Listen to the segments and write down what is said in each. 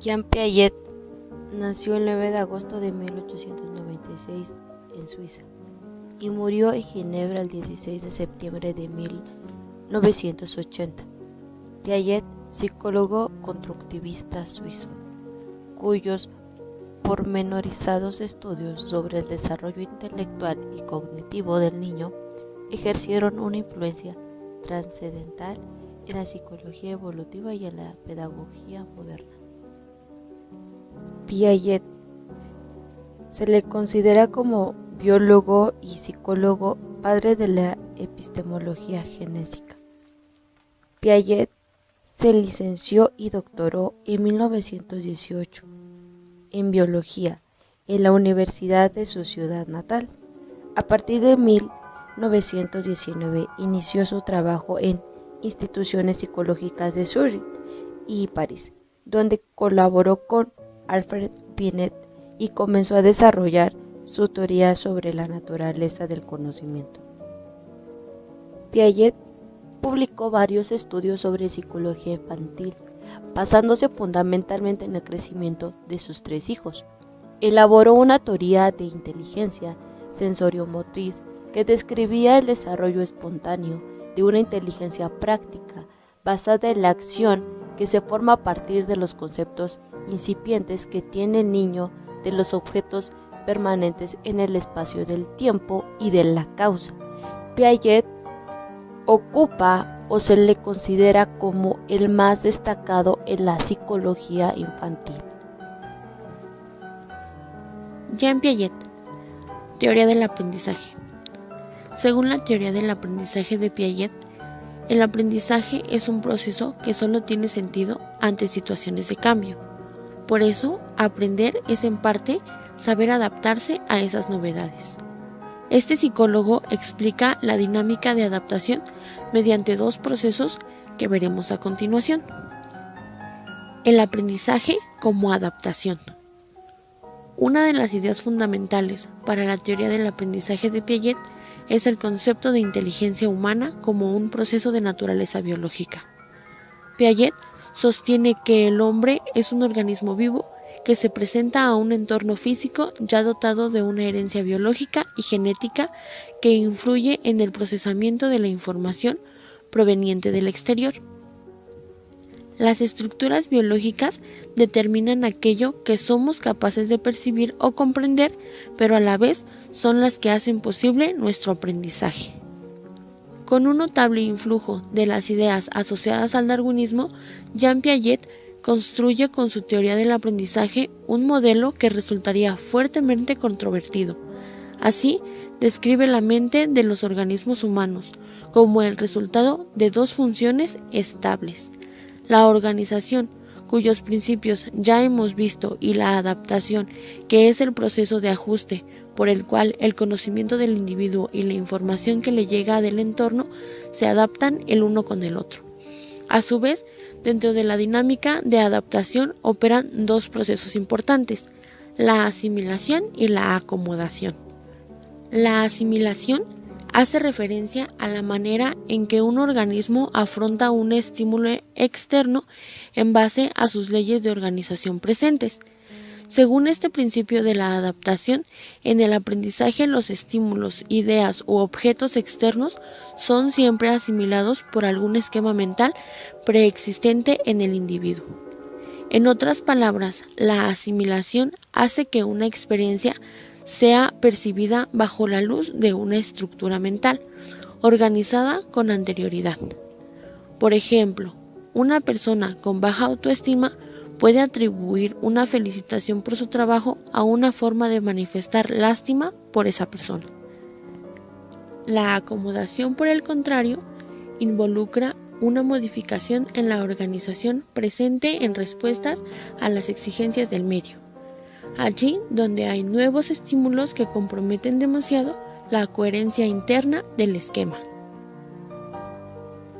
Jean Piaget nació el 9 de agosto de 1896 en Suiza y murió en Ginebra el 16 de septiembre de 1980. Piaget, psicólogo constructivista suizo, cuyos pormenorizados estudios sobre el desarrollo intelectual y cognitivo del niño ejercieron una influencia trascendental en la psicología evolutiva y en la pedagogía moderna. Piaget se le considera como biólogo y psicólogo padre de la epistemología genésica. Piaget se licenció y doctoró en 1918 en biología en la Universidad de su ciudad natal. A partir de 1919 inició su trabajo en instituciones psicológicas de Zúrich y París, donde colaboró con Alfred Binet y comenzó a desarrollar su teoría sobre la naturaleza del conocimiento. Piaget publicó varios estudios sobre psicología infantil, basándose fundamentalmente en el crecimiento de sus 3 hijos. Elaboró una teoría de inteligencia sensoriomotriz que describía el desarrollo espontáneo de una inteligencia práctica basada en la acción que se forma a partir de los conceptos incipientes que tiene el niño de los objetos permanentes en el espacio del tiempo y de la causa. Piaget ocupa o se le considera como el más destacado en la psicología infantil. Jean Piaget, teoría del aprendizaje. Según la teoría del aprendizaje de Piaget, el aprendizaje es un proceso que solo tiene sentido ante situaciones de cambio. Por eso, aprender es en parte saber adaptarse a esas novedades. Este psicólogo explica la dinámica de adaptación mediante 2 procesos que veremos a continuación. El aprendizaje como adaptación. Una de las ideas fundamentales para la teoría del aprendizaje de Piaget es el concepto de inteligencia humana como un proceso de naturaleza biológica. Piaget sostiene que el hombre es un organismo vivo que se presenta a un entorno físico ya dotado de una herencia biológica y genética que influye en el procesamiento de la información proveniente del exterior. Las estructuras biológicas determinan aquello que somos capaces de percibir o comprender, pero a la vez son las que hacen posible nuestro aprendizaje. Con un notable influjo de las ideas asociadas al darwinismo, Jean Piaget construye con su teoría del aprendizaje un modelo que resultaría fuertemente controvertido. Así, describe la mente de los organismos humanos como el resultado de 2 funciones estables: la organización, cuyos principios ya hemos visto, y la adaptación, que es el proceso de ajuste por el cual el conocimiento del individuo y la información que le llega del entorno se adaptan el uno con el otro. A su vez, dentro de la dinámica de adaptación operan 2 procesos importantes: la asimilación y la acomodación. La asimilación hace referencia a la manera en que un organismo afronta un estímulo externo en base a sus leyes de organización presentes. Según este principio de la adaptación, en el aprendizaje los estímulos, ideas u objetos externos son siempre asimilados por algún esquema mental preexistente en el individuo. En otras palabras, la asimilación hace que una experiencia sea percibida bajo la luz de una estructura mental, organizada con anterioridad. Por ejemplo, una persona con baja autoestima puede atribuir una felicitación por su trabajo a una forma de manifestar lástima por esa persona. La acomodación, por el contrario, involucra una modificación en la organización presente en respuestas a las exigencias del medio, allí donde hay nuevos estímulos que comprometen demasiado la coherencia interna del esquema.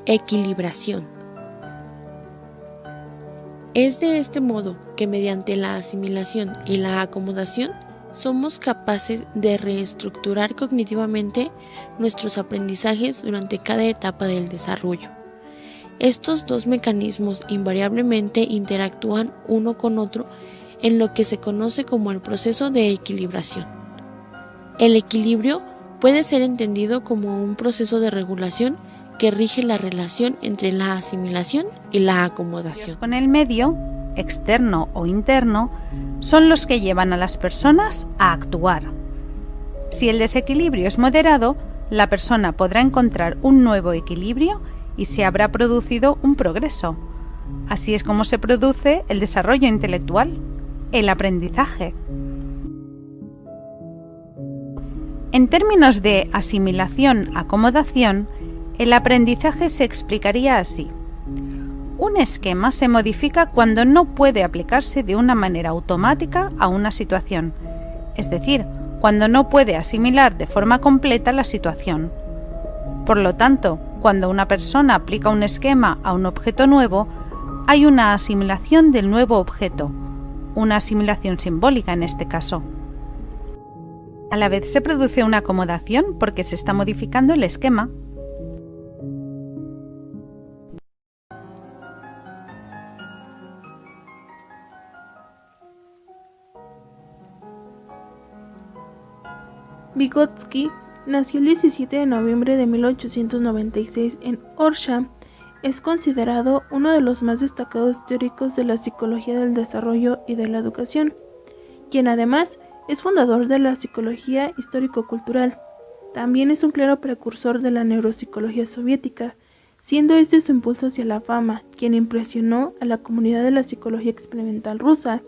Equilibración. Es de este modo que mediante la asimilación y la acomodación somos capaces de reestructurar cognitivamente nuestros aprendizajes durante cada etapa del desarrollo. Estos dos mecanismos invariablemente interactúan uno con otro en lo que se conoce como el proceso de equilibración. El equilibrio puede ser entendido como un proceso de regulación que rige la relación entre la asimilación y la acomodación. Con el medio, externo o interno, son los que llevan a las personas a actuar. Si el desequilibrio es moderado, la persona podrá encontrar un nuevo equilibrio y se habrá producido un progreso. Así es como se produce el desarrollo intelectual, el aprendizaje. En términos de asimilación-acomodación, el aprendizaje se explicaría así. Un esquema se modifica cuando no puede aplicarse de una manera automática a una situación, es decir, cuando no puede asimilar de forma completa la situación. Por lo tanto, cuando una persona aplica un esquema a un objeto nuevo, hay una asimilación del nuevo objeto, una asimilación simbólica en este caso. A la vez se produce una acomodación porque se está modificando el esquema. Vygotsky nació el 17 de noviembre de 1896 en Orsha. Es considerado uno de los más destacados teóricos de la psicología del desarrollo y de la educación, quien además es fundador de la psicología histórico-cultural. También es un claro precursor de la neuropsicología soviética, siendo este su impulso hacia la fama, quien impresionó a la comunidad de la psicología experimental rusa.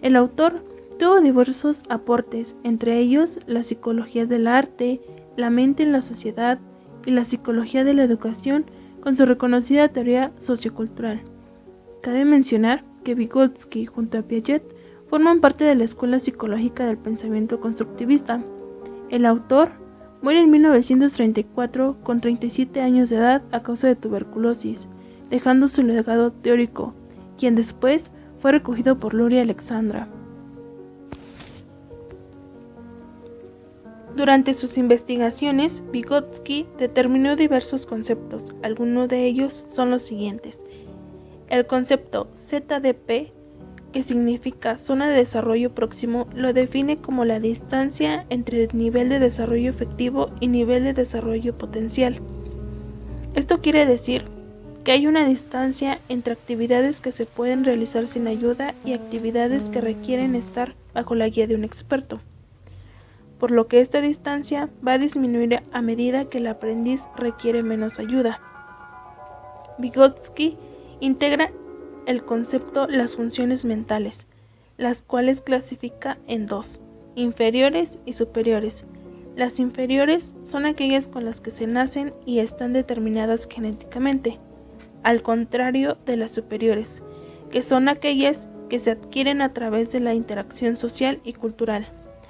El autor tuvo diversos aportes, entre ellos la psicología del arte, la mente en la sociedad y la psicología de la educación, con su reconocida teoría sociocultural. Cabe mencionar que Vygotsky junto a Piaget forman parte de la escuela psicológica del pensamiento constructivista. El autor muere en 1934 con 37 años de edad a causa de tuberculosis, dejando su legado teórico, quien después fue recogido por Luria Alexandra. Durante sus investigaciones, Vygotsky determinó diversos conceptos. Algunos de ellos son los siguientes. El concepto ZDP, que significa zona de desarrollo próximo, lo define como la distancia entre el nivel de desarrollo efectivo y nivel de desarrollo potencial. Esto quiere decir que hay una distancia entre actividades que se pueden realizar sin ayuda y actividades que requieren estar bajo la guía de un experto, por lo que esta distancia va a disminuir a medida que el aprendiz requiere menos ayuda. Vygotsky integra el concepto las funciones mentales, las cuales clasifica en dos, inferiores y superiores. Las inferiores son aquellas con las que se nacen y están determinadas genéticamente, al contrario de las superiores, que son aquellas que se adquieren a través de la interacción social y cultural.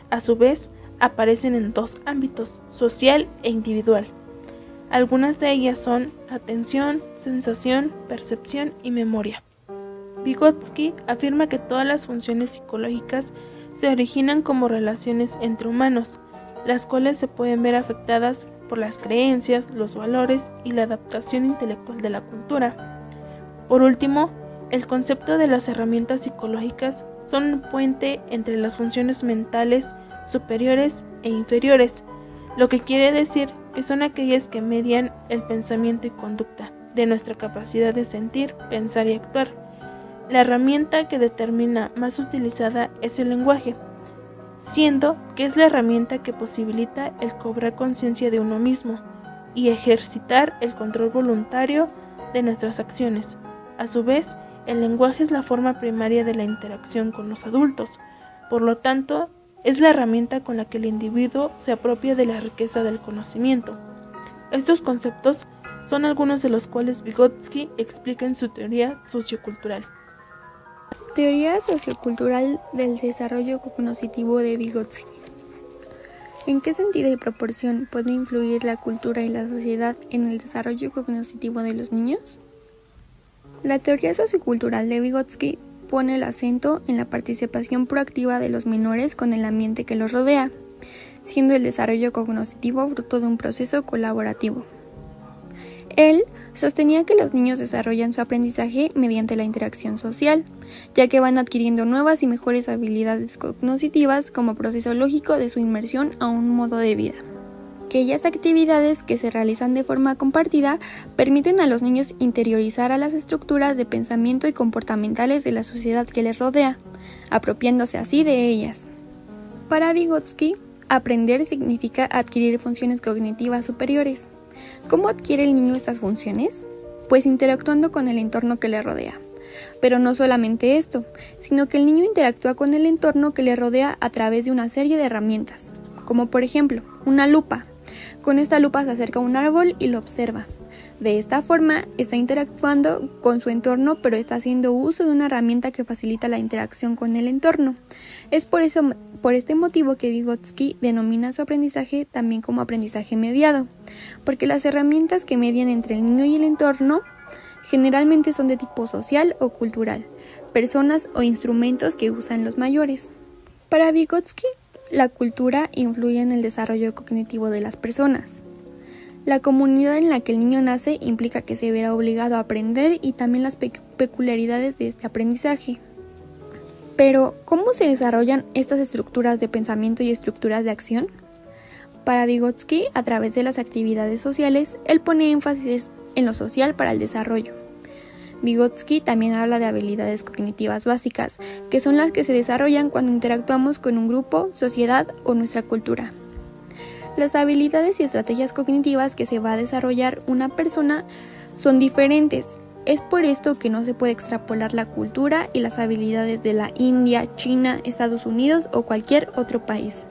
A su vez, aparecen en dos ámbitos, social e individual. Algunas de ellas son atención, sensación, percepción y memoria. Vygotsky afirma que todas las funciones psicológicas se originan como relaciones entre humanos, las cuales se pueden ver afectadas por las creencias, los valores y la adaptación intelectual de la cultura. Por último, el concepto de las herramientas psicológicas son un puente entre las funciones mentales superiores e inferiores, lo que quiere decir que son aquellas que median el pensamiento y conducta de nuestra capacidad de sentir, pensar y actuar. La herramienta que determina más utilizada es el lenguaje, siendo que es la herramienta que posibilita el cobrar conciencia de uno mismo y ejercitar el control voluntario de nuestras acciones. A su vez, el lenguaje es la forma primaria de la interacción con los adultos, por lo tanto, es la herramienta con la que el individuo se apropia de la riqueza del conocimiento. Estos conceptos son algunos de los cuales Vygotsky explica en su teoría sociocultural. Teoría sociocultural del desarrollo cognitivo de Vygotsky. ¿En qué sentido y proporción puede influir la cultura y la sociedad en el desarrollo cognitivo de los niños? La teoría sociocultural de Vygotsky pone el acento en la participación proactiva de los menores con el ambiente que los rodea, siendo el desarrollo cognitivo fruto de un proceso colaborativo. Él sostenía que los niños desarrollan su aprendizaje mediante la interacción social, ya que van adquiriendo nuevas y mejores habilidades cognitivas como proceso lógico de su inmersión a un modo de vida. Aquellas actividades que se realizan de forma compartida permiten a los niños interiorizar a las estructuras de pensamiento y comportamentales de la sociedad que les rodea, apropiándose así de ellas. Para Vygotsky, aprender significa adquirir funciones cognitivas superiores. ¿Cómo adquiere el niño estas funciones? Pues interactuando con el entorno que le rodea. Pero no solamente esto, sino que el niño interactúa con el entorno que le rodea a través de una serie de herramientas, como por ejemplo, una lupa. Con esta lupa se acerca a un árbol y lo observa. De esta forma, está interactuando con su entorno, pero está haciendo uso de una herramienta que facilita la interacción con el entorno. Es por este motivo que Vygotsky denomina su aprendizaje también como aprendizaje mediado, porque las herramientas que median entre el niño y el entorno generalmente son de tipo social o cultural, personas o instrumentos que usan los mayores. Para Vygotsky, la cultura influye en el desarrollo cognitivo de las personas. La comunidad en la que el niño nace implica que se verá obligado a aprender y también las peculiaridades de este aprendizaje. Pero, ¿cómo se desarrollan estas estructuras de pensamiento y estructuras de acción? Para Vygotsky, a través de las actividades sociales, él pone énfasis en lo social para el desarrollo. Vygotsky también habla de habilidades cognitivas básicas, que son las que se desarrollan cuando interactuamos con un grupo, sociedad o nuestra cultura. Las habilidades y estrategias cognitivas que se va a desarrollar una persona son diferentes. Es por esto que no se puede extrapolar la cultura y las habilidades de la India, China, Estados Unidos o cualquier otro país.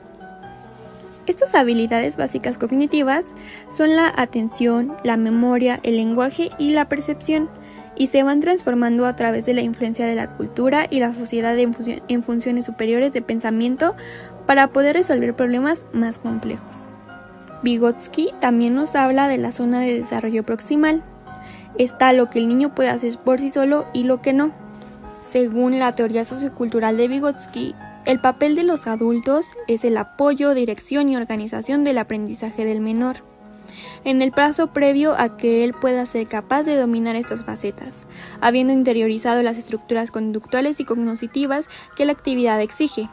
Estas habilidades básicas cognitivas son la atención, la memoria, el lenguaje y la percepción, y se van transformando a través de la influencia de la cultura y la sociedad en funciones superiores de pensamiento para poder resolver problemas más complejos. Vygotsky también nos habla de la zona de desarrollo proximal. Está lo que el niño puede hacer por sí solo y lo que no. Según la teoría sociocultural de Vygotsky, el papel de los adultos es el apoyo, dirección y organización del aprendizaje del menor, en el plazo previo a que él pueda ser capaz de dominar estas facetas, habiendo interiorizado las estructuras conductuales y cognitivas que la actividad exige.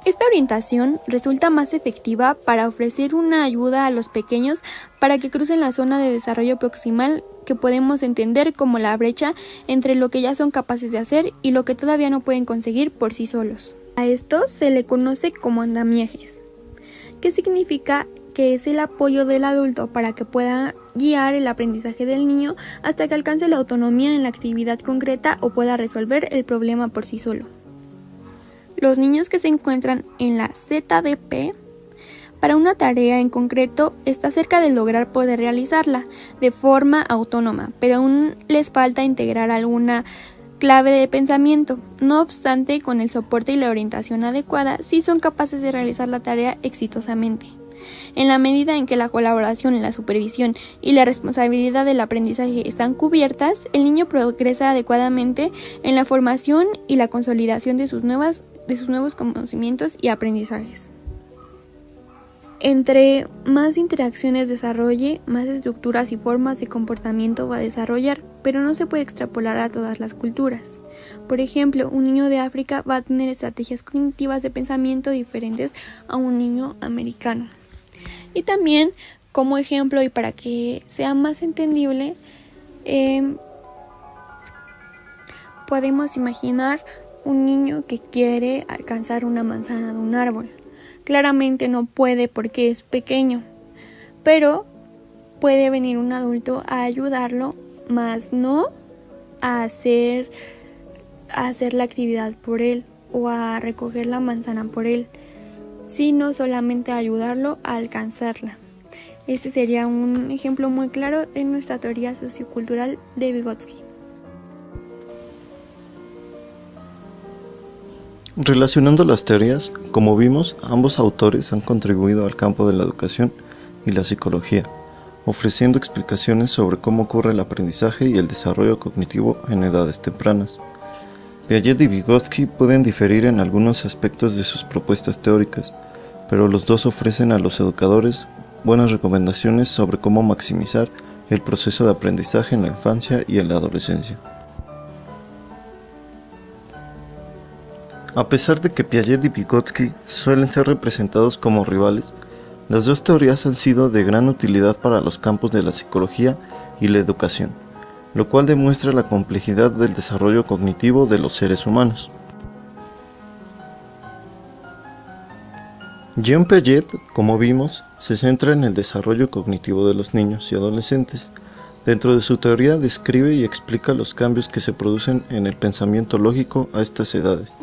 Esta orientación resulta más efectiva para ofrecer una ayuda a los pequeños para que crucen la zona de desarrollo proximal que podemos entender como la brecha entre lo que ya son capaces de hacer y lo que todavía no pueden conseguir por sí solos. A esto se le conoce como andamiajes, que significa que es el apoyo del adulto para que pueda guiar el aprendizaje del niño hasta que alcance la autonomía en la actividad concreta o pueda resolver el problema por sí solo. Los niños que se encuentran en la ZDP para una tarea en concreto está cerca de lograr poder realizarla de forma autónoma, pero aún les falta integrar alguna clave de pensamiento. No obstante, con el soporte y la orientación adecuada, sí son capaces de realizar la tarea exitosamente. En la medida en que la colaboración, la supervisión y la responsabilidad del aprendizaje están cubiertas, el niño progresa adecuadamente en la formación y la consolidación de sus nuevos conocimientos y aprendizajes. Entre más interacciones desarrolle, más estructuras y formas de comportamiento va a desarrollar, pero no se puede extrapolar a todas las culturas. Por ejemplo, un niño de África va a tener estrategias cognitivas de pensamiento diferentes a un niño americano. Y también, como ejemplo y para que sea más entendible, podemos imaginar un niño que quiere alcanzar una manzana de un árbol. Claramente no puede porque es pequeño, pero puede venir un adulto a ayudarlo, más no a hacer la actividad por él o a recoger la manzana por él, sino solamente a ayudarlo a alcanzarla. Este sería un ejemplo muy claro de nuestra teoría sociocultural de Vygotsky. Relacionando las teorías, como vimos, ambos autores han contribuido al campo de la educación y la psicología, ofreciendo explicaciones sobre cómo ocurre el aprendizaje y el desarrollo cognitivo en edades tempranas. Piaget y Vygotsky pueden diferir en algunos aspectos de sus propuestas teóricas, pero los dos ofrecen a los educadores buenas recomendaciones sobre cómo maximizar el proceso de aprendizaje en la infancia y en la adolescencia. A pesar de que Piaget y Vygotsky suelen ser representados como rivales, las dos teorías han sido de gran utilidad para los campos de la psicología y la educación, lo cual demuestra la complejidad del desarrollo cognitivo de los seres humanos. Jean Piaget, como vimos, se centra en el desarrollo cognitivo de los niños y adolescentes. Dentro de su teoría describe y explica los cambios que se producen en el pensamiento lógico a estas edades.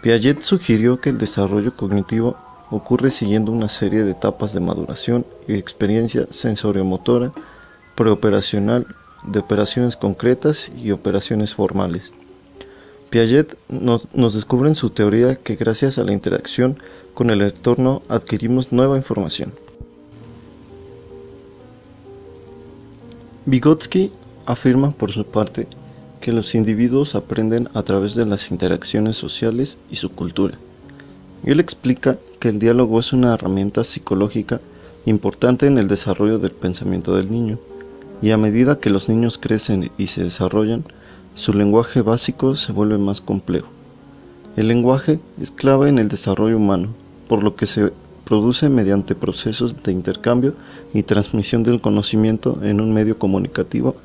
Piaget sugirió que el desarrollo cognitivo ocurre siguiendo una serie de etapas de maduración y experiencia sensoriomotora, preoperacional, de operaciones concretas y operaciones formales. Piaget nos descubre en su teoría que gracias a la interacción con el entorno adquirimos nueva información. Vygotsky afirma por su parte que los individuos aprenden a través de las interacciones sociales y su cultura. Él explica que el diálogo es una herramienta psicológica importante en el desarrollo del pensamiento del niño, y a medida que los niños crecen y se desarrollan, su lenguaje básico se vuelve más complejo. El lenguaje es clave en el desarrollo humano, por lo que se produce mediante procesos de intercambio y transmisión del conocimiento en un medio comunicativo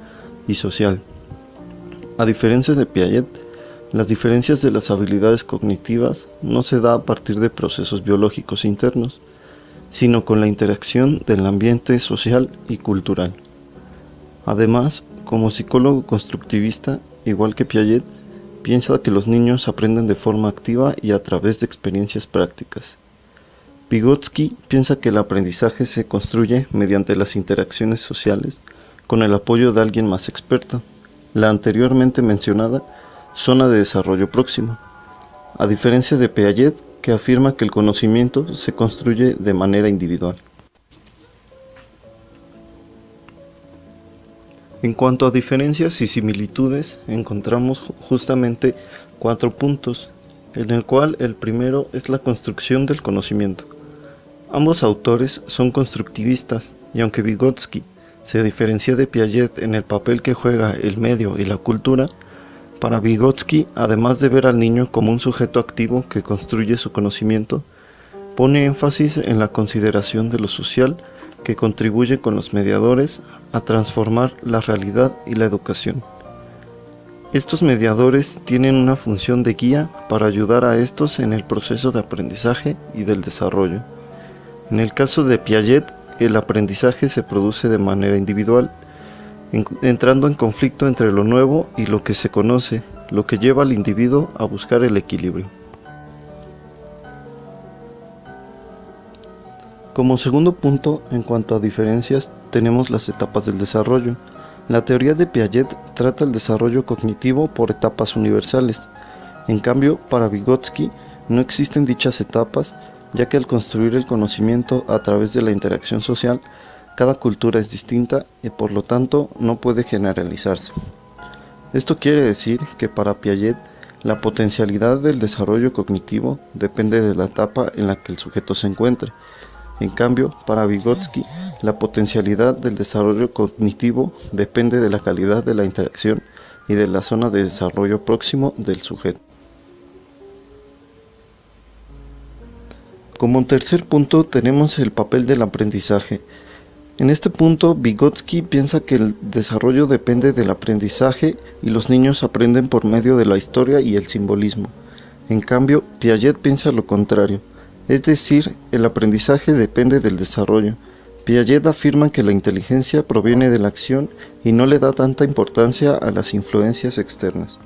y social. A diferencia de Piaget, las diferencias de las habilidades cognitivas no se da a partir de procesos biológicos internos, sino con la interacción del ambiente social y cultural. Además, como psicólogo constructivista, igual que Piaget, piensa que los niños aprenden de forma activa y a través de experiencias prácticas. Vygotsky piensa que el aprendizaje se construye mediante las interacciones sociales con el apoyo de alguien más experto, la anteriormente mencionada zona de desarrollo próximo, a diferencia de Piaget, que afirma que el conocimiento se construye de manera individual. En cuanto a diferencias y similitudes, encontramos justamente 4 puntos, en el cual el primero es la construcción del conocimiento. Ambos autores son constructivistas, y aunque Vygotsky se diferencia de Piaget en el papel que juega el medio y la cultura, para Vygotsky, además de ver al niño como un sujeto activo que construye su conocimiento, pone énfasis en la consideración de lo social que contribuye con los mediadores a transformar la realidad y la educación. Estos mediadores tienen una función de guía para ayudar a estos en el proceso de aprendizaje y del desarrollo. En el caso de Piaget, el aprendizaje se produce de manera individual, entrando en conflicto entre lo nuevo y lo que se conoce, lo que lleva al individuo a buscar el equilibrio. Como segundo punto, en cuanto a diferencias, tenemos las etapas del desarrollo. La teoría de Piaget trata el desarrollo cognitivo por etapas universales. En cambio, para Vygotsky no existen dichas etapas, ya que al construir el conocimiento a través de la interacción social, cada cultura es distinta y por lo tanto no puede generalizarse. Esto quiere decir que para Piaget, la potencialidad del desarrollo cognitivo depende de la etapa en la que el sujeto se encuentre. En cambio, para Vygotsky, la potencialidad del desarrollo cognitivo depende de la calidad de la interacción y de la zona de desarrollo próximo del sujeto. Como tercer punto tenemos el papel del aprendizaje. En este punto, Vygotsky piensa que el desarrollo depende del aprendizaje y los niños aprenden por medio de la historia y el simbolismo. En cambio, Piaget piensa lo contrario. Es decir, el aprendizaje depende del desarrollo. Piaget afirma que la inteligencia proviene de la acción y no le da tanta importancia a las influencias externas.